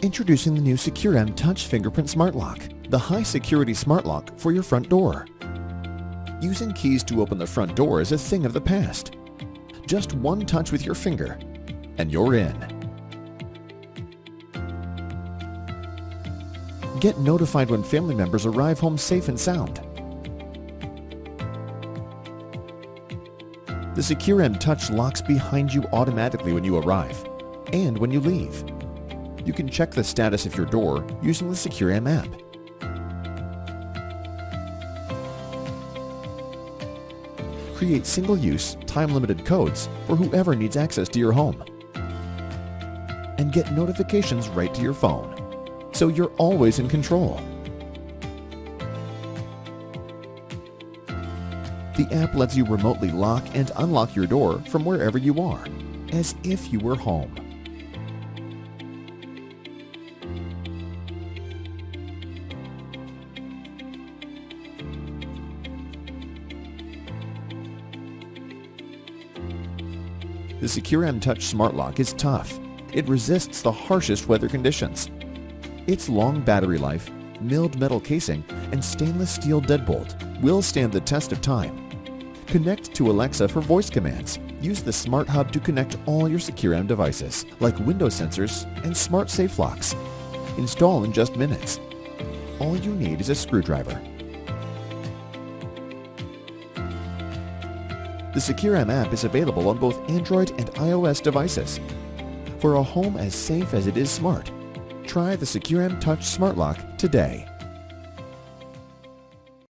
Introducing the new SECURAM Touch Fingerprint Smart Lock, the high-security smart lock for your front door. Using keys to open the front door is a thing of the past. Just one touch with your finger, and you're in. Get notified when family members arrive home safe and sound. The SECURAM Touch locks behind you automatically when you arrive and when you leave. You can check the status of your door using the SECURAM app. Create single-use, time-limited codes for whoever needs access to your home. And get notifications right to your phone, so you're always in control. The app lets you remotely lock and unlock your door from wherever you are, as if you were home. The SECURAM Touch Smart Lock is tough. It resists the harshest weather conditions. Its long battery life, milled metal casing, and stainless steel deadbolt will stand the test of time. Connect to Alexa for voice commands. Use the Smart Hub to connect all your SECURAM devices, like window sensors and smart safe locks. Install in just minutes. All you need is a screwdriver. The SECURAM app is available on both Android and iOS devices. For a home as safe as it is smart, try the SECURAM Touch Smart Lock today.